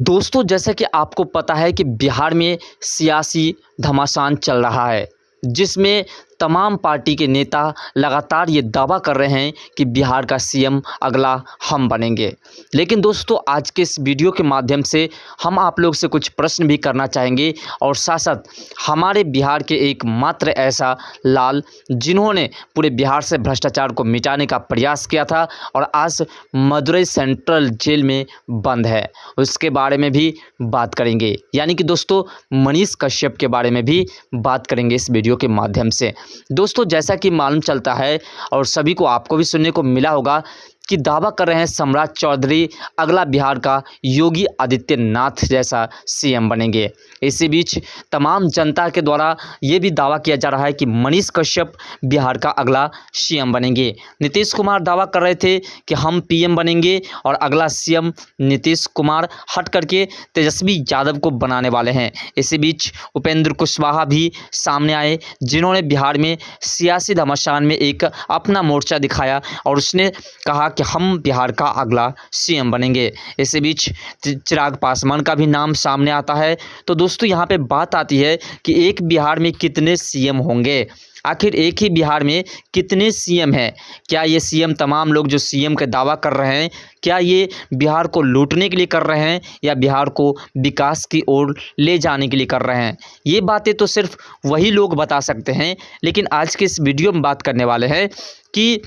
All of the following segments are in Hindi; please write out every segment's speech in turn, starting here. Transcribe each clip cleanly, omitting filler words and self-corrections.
दोस्तों, जैसा कि आपको पता है कि बिहार में सियासी घमासान चल रहा है, जिसमें तमाम पार्टी के नेता लगातार ये दावा कर रहे हैं कि बिहार का सीएम अगला हम बनेंगे। लेकिन दोस्तों, आज के इस वीडियो के माध्यम से हम आप लोग से कुछ प्रश्न भी करना चाहेंगे और साथ साथ हमारे बिहार के एकमात्र ऐसा लाल जिन्होंने पूरे बिहार से भ्रष्टाचार को मिटाने का प्रयास किया था और आज मदुरई सेंट्रल जेल में बंद है, उसके बारे में भी बात करेंगे। यानी कि दोस्तों, मनीष कश्यप के बारे में भी बात करेंगे इस वीडियो के माध्यम से। दोस्तों, जैसा कि मालूम चलता है और सभी को आपको भी सुनने को मिला होगा कि दावा कर रहे हैं सम्राट चौधरी अगला बिहार का योगी आदित्यनाथ जैसा सीएम बनेंगे। इसी बीच तमाम जनता के द्वारा ये भी दावा किया जा रहा है कि मनीष कश्यप बिहार का अगला सीएम बनेंगे। नीतीश कुमार दावा कर रहे थे कि हम पीएम बनेंगे और अगला सीएम नीतीश कुमार हट करके तेजस्वी यादव को बनाने वाले हैं। इसी बीच उपेंद्र कुशवाहा भी सामने आए, जिन्होंने बिहार में सियासी घमासान में एक अपना मोर्चा दिखाया और उसने कहा कि हम बिहार का अगला सीएम बनेंगे। इसी बीच चिराग पासवान का भी नाम सामने आता है। तो दोस्तों, यहाँ पे बात आती है कि एक बिहार में कितने सीएम होंगे, आखिर एक ही बिहार में कितने सीएम हैं? क्या ये सीएम तमाम लोग जो सीएम का दावा कर रहे हैं, क्या ये बिहार को लूटने के लिए कर रहे हैं या बिहार को विकास की ओर ले जाने के लिए कर रहे हैं? ये बातें तो सिर्फ वही लोग बता सकते हैं। लेकिन आज के इस वीडियो में बात करने वाले हैं कि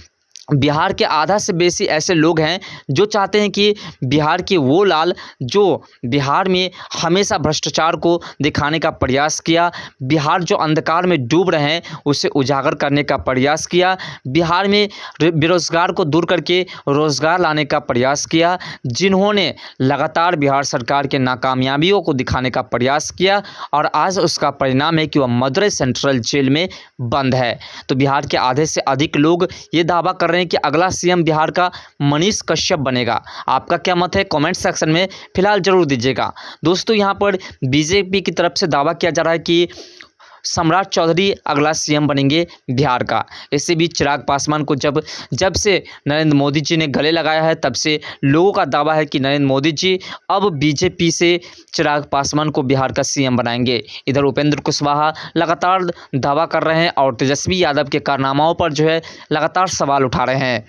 बिहार के आधा से बेसी ऐसे लोग हैं जो चाहते हैं कि बिहार के वो लाल जो बिहार में हमेशा भ्रष्टाचार को दिखाने का प्रयास किया, बिहार जो अंधकार में डूब रहे हैं उसे उजागर करने का प्रयास किया, बिहार में बेरोजगार को दूर करके रोजगार लाने का प्रयास किया, जिन्होंने लगातार बिहार सरकार के नाकामयाबियों को दिखाने का प्रयास किया और आज उसका परिणाम है कि वह मदुरई सेंट्रल जेल में बंद है। तो बिहार के आधे से अधिक लोग ये दावा कर रहे हैं कि अगला सीएम बिहार का मनीष कश्यप बनेगा। आपका क्या मत है? कमेंट सेक्शन में फिलहाल जरूर दीजिएगा। दोस्तों, यहां पर बीजेपी की तरफ से दावा किया जा रहा है कि सम्राट चौधरी अगला सीएम बनेंगे बिहार का। इसी बीच चिराग पासवान को जब से नरेंद्र मोदी जी ने गले लगाया है, तब से लोगों का दावा है कि नरेंद्र मोदी जी अब बीजेपी से चिराग पासवान को बिहार का सीएम बनाएंगे। इधर उपेंद्र कुशवाहा लगातार दावा कर रहे हैं और तेजस्वी यादव के कारनामाओं पर जो है लगातार सवाल उठा रहे हैं।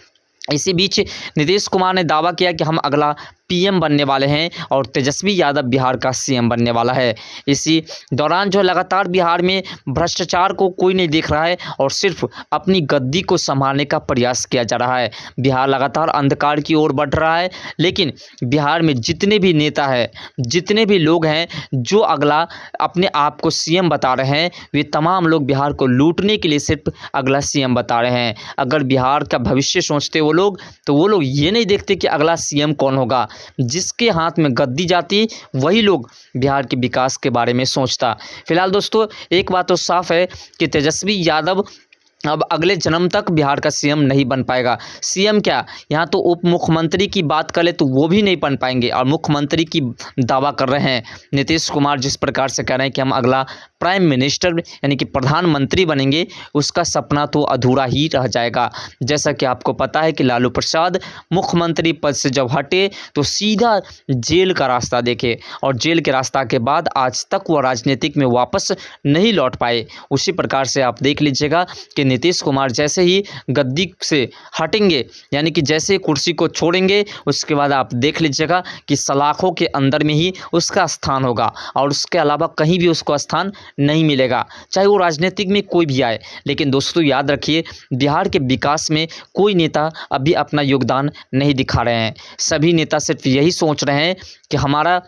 इसी बीच नीतीश कुमार ने दावा किया कि हम अगला पीएम बनने वाले हैं और तेजस्वी यादव बिहार का सीएम बनने वाला है। इसी दौरान जो लगातार बिहार में भ्रष्टाचार को कोई नहीं देख रहा है और सिर्फ अपनी गद्दी को संभालने का प्रयास किया जा रहा है। बिहार लगातार अंधकार की ओर बढ़ रहा है, लेकिन बिहार में जितने भी नेता हैं, जितने भी लोग हैं जो अगला अपने आप को सीएम बता रहे हैं, वे तमाम लोग बिहार को लूटने के लिए सिर्फ अगला सीएम बता रहे हैं। अगर बिहार का भविष्य सोचते वो लोग, तो वो लोग ये नहीं देखते कि अगला सीएम कौन होगा। जिसके हाथ में गद्दी जाती वही लोग बिहार के विकास के बारे में सोचता। फिलहाल दोस्तों, एक बात तो साफ है कि तेजस्वी यादव अब अगले जन्म तक बिहार का सीएम नहीं बन पाएगा। सीएम क्या, यहाँ तो उप मुख्यमंत्री की बात करें तो वो भी नहीं बन पाएंगे और मुख्यमंत्री की दावा कर रहे हैं। नीतीश कुमार जिस प्रकार से कह रहे हैं कि हम अगला प्राइम मिनिस्टर यानी कि प्रधानमंत्री बनेंगे, उसका सपना तो अधूरा ही रह जाएगा। जैसा कि आपको पता है कि लालू प्रसाद मुख्यमंत्री पद से जब हटे तो सीधा जेल का रास्ता देखे और जेल के रास्ता के बाद आज तक वो राजनीतिक में वापस नहीं लौट पाए। उसी प्रकार से आप देख लीजिएगा कि नीतीश कुमार जैसे ही गद्दी से हटेंगे, यानी कि जैसे ही कुर्सी को छोड़ेंगे, उसके बाद आप देख लीजिएगा कि सलाखों के अंदर में ही उसका स्थान होगा और उसके अलावा कहीं भी उसको स्थान नहीं मिलेगा, चाहे वो राजनीतिक में कोई भी आए। लेकिन दोस्तों, याद रखिए, बिहार के विकास में कोई नेता अभी अपना योगदान नहीं दिखा रहे हैं। सभी नेता सिर्फ यही सोच रहे हैं कि हमारा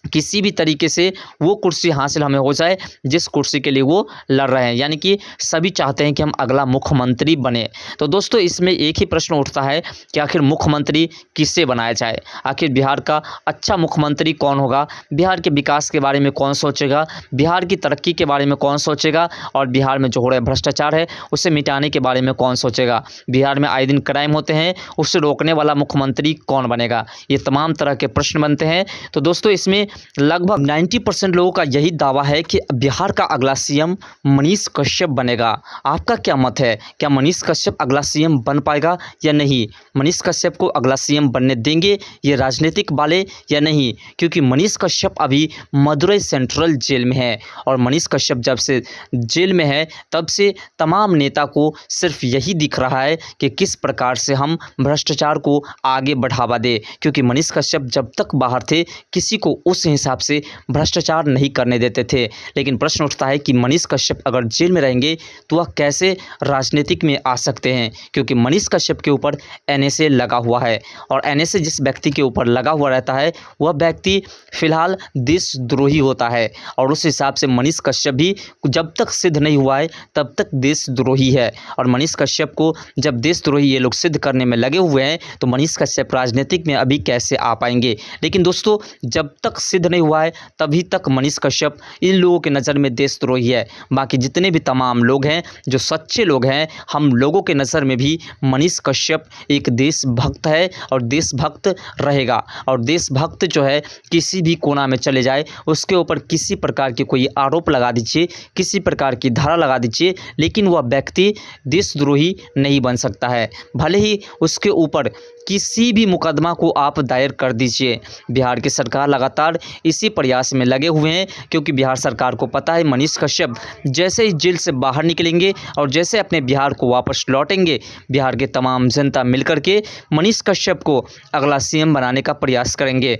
किसी भी तरीके से वो कुर्सी हासिल हमें हो जाए जिस कुर्सी के लिए वो लड़ रहे हैं, यानी कि सभी चाहते हैं कि हम अगला मुख्यमंत्री बने। तो दोस्तों, इसमें एक ही प्रश्न उठता है कि आखिर मुख्यमंत्री किससे बनाया जाए? आखिर बिहार का अच्छा मुख्यमंत्री कौन होगा? बिहार के विकास के बारे में कौन सोचेगा? बिहार की तरक्की के बारे में कौन सोचेगा? और बिहार में जो हो रहा भ्रष्टाचार है उसे मिटाने के बारे में कौन सोचेगा? बिहार में आए दिन क्राइम होते हैं, उसे रोकने वाला मुख्यमंत्री कौन बनेगा? ये तमाम तरह के प्रश्न बनते हैं। तो दोस्तों, इसमें लगभग 90% लोगों का यही दावा है कि बिहार का अगला सीएम मनीष कश्यप बनेगा। आपका क्या मत है? क्या मनीष कश्यप अगला सीएम बन पाएगा या नहीं? मनीष कश्यप को अगला सीएम बनने देंगे ये राजनीतिक वाले या नहीं? क्योंकि मनीष कश्यप अभी मदुरई सेंट्रल जेल में है और मनीष कश्यप जब से जेल में है तब से तमाम नेता को सिर्फ यही दिख रहा है कि किस प्रकार से हम भ्रष्टाचार को आगे बढ़ावा दें, क्योंकि मनीष कश्यप जब तक बाहर थे किसी को उस हिसाब से भ्रष्टाचार नहीं करने देते थे। लेकिन प्रश्न उठता है कि मनीष कश्यप अगर जेल में रहेंगे तो वह कैसे राजनीतिक में आ सकते हैं, क्योंकि मनीष कश्यप के ऊपर एनएसए लगा हुआ है और एनएसए जिस व्यक्ति के ऊपर लगा हुआ रहता है वह व्यक्ति फिलहाल देशद्रोही होता है और उस हिसाब से मनीष कश्यप भी जब तक सिद्ध नहीं हुआ है तब तक देशद्रोही है। और मनीष कश्यप को जब देशद्रोही ये लोग सिद्ध करने में लगे हुए हैं तो मनीष कश्यप राजनीतिक में अभी कैसे आ पाएंगे। लेकिन दोस्तों जब तक सिद्ध नहीं हुआ है तभी तक मनीष कश्यप इन लोगों के नज़र में देशद्रोही है। बाकी जितने भी तमाम लोग हैं जो सच्चे लोग हैं, हम लोगों के नज़र में भी मनीष कश्यप एक देशभक्त है और देशभक्त रहेगा। और देशभक्त जो है किसी भी कोना में चले जाए उसके ऊपर किसी प्रकार की कोई आरोप लगा दीजिए, किसी प्रकार की धारा लगा दीजिए, लेकिन वह व्यक्ति देशद्रोही नहीं बन सकता है। भले ही उसके ऊपर किसी भी मुकदमा को आप दायर कर दीजिए। बिहार की सरकार लगातार इसी प्रयास में लगे हुए हैं, क्योंकि बिहार सरकार को पता है मनीष कश्यप जैसे ही जेल से बाहर निकलेंगे और जैसे अपने बिहार को वापस लौटेंगे, बिहार के तमाम जनता मिलकर के मनीष कश्यप को अगला सीएम बनाने का प्रयास करेंगे।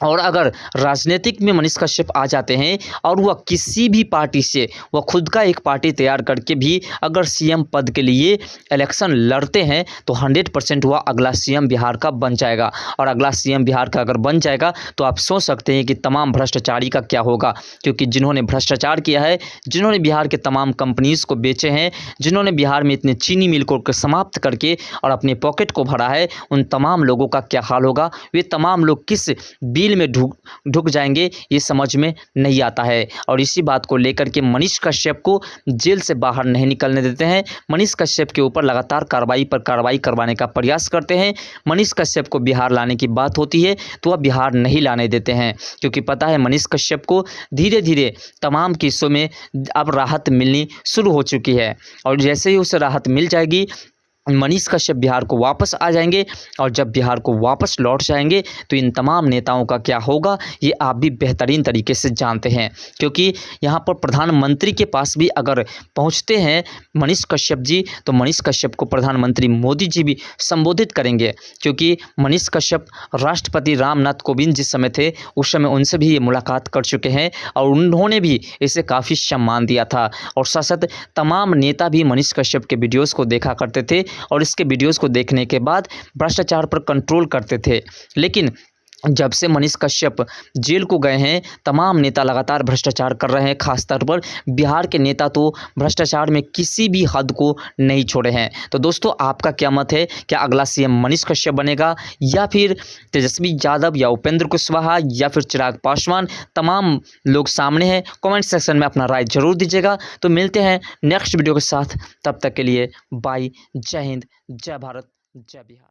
और अगर राजनीतिक में मनीष कश्यप आ जाते हैं और वह किसी भी पार्टी से वह खुद का एक पार्टी तैयार करके भी अगर सीएम पद के लिए इलेक्शन लड़ते हैं तो 100% वह अगला सीएम बिहार का बन जाएगा। और अगला सीएम बिहार का अगर बन जाएगा तो आप सोच सकते हैं कि तमाम भ्रष्टाचारी का क्या होगा, क्योंकि जिन्होंने भ्रष्टाचार किया है, जिन्होंने बिहार के तमाम कंपनीज़ को बेचे हैं, जिन्होंने बिहार में इतने चीनी मिल को समाप्त करके और अपने पॉकेट को भरा है, उन तमाम लोगों का क्या हाल होगा। वे तमाम लोग किस बिल में ढुक जाएंगे ये समझ में नहीं आता है। और इसी बात को लेकर के मनीष कश्यप को जेल से बाहर नहीं निकलने देते हैं। मनीष कश्यप के ऊपर लगातार कार्रवाई पर कार्रवाई करवाने का प्रयास करते हैं। मनीष कश्यप को बिहार लाने की बात होती है तो वह बिहार नहीं लाने देते हैं, क्योंकि पता है मनीष कश्यप को धीरे धीरे तमाम केसों में अब राहत मिलनी शुरू हो चुकी है और जैसे ही उसे राहत मिल जाएगी मनीष कश्यप बिहार को वापस आ जाएंगे। और जब बिहार को वापस लौट जाएंगे तो इन तमाम नेताओं का क्या होगा ये आप भी बेहतरीन तरीके से जानते हैं, क्योंकि यहाँ पर प्रधानमंत्री के पास भी अगर पहुँचते हैं मनीष कश्यप जी तो मनीष कश्यप को प्रधानमंत्री मोदी जी भी संबोधित करेंगे, क्योंकि मनीष कश्यप राष्ट्रपति रामनाथ कोविंद जिस समय थे उस समय उनसे भी ये मुलाकात कर चुके हैं और उन्होंने भी इसे काफ़ी सम्मान दिया था। और साथ साथ तमाम नेता भी मनीष कश्यप के वीडियोज़ को देखा करते थे और इसके वीडियोस को देखने के बाद भ्रष्टाचार पर कंट्रोल करते थे। लेकिन जब से मनीष कश्यप जेल को गए हैं तमाम नेता लगातार भ्रष्टाचार कर रहे हैं। खासतौर पर बिहार के नेता तो भ्रष्टाचार में किसी भी हद को नहीं छोड़े हैं। तो दोस्तों आपका क्या मत है? क्या अगला सीएम मनीष कश्यप बनेगा या फिर तेजस्वी यादव या उपेंद्र कुशवाहा या फिर चिराग पासवान? तमाम लोग सामने हैं। कमेंट सेक्शन में अपना राय जरूर दीजिएगा। तो मिलते हैं नेक्स्ट वीडियो के साथ, तब तक के लिए बाय। जय हिंद, जय भारत, जय बिहार।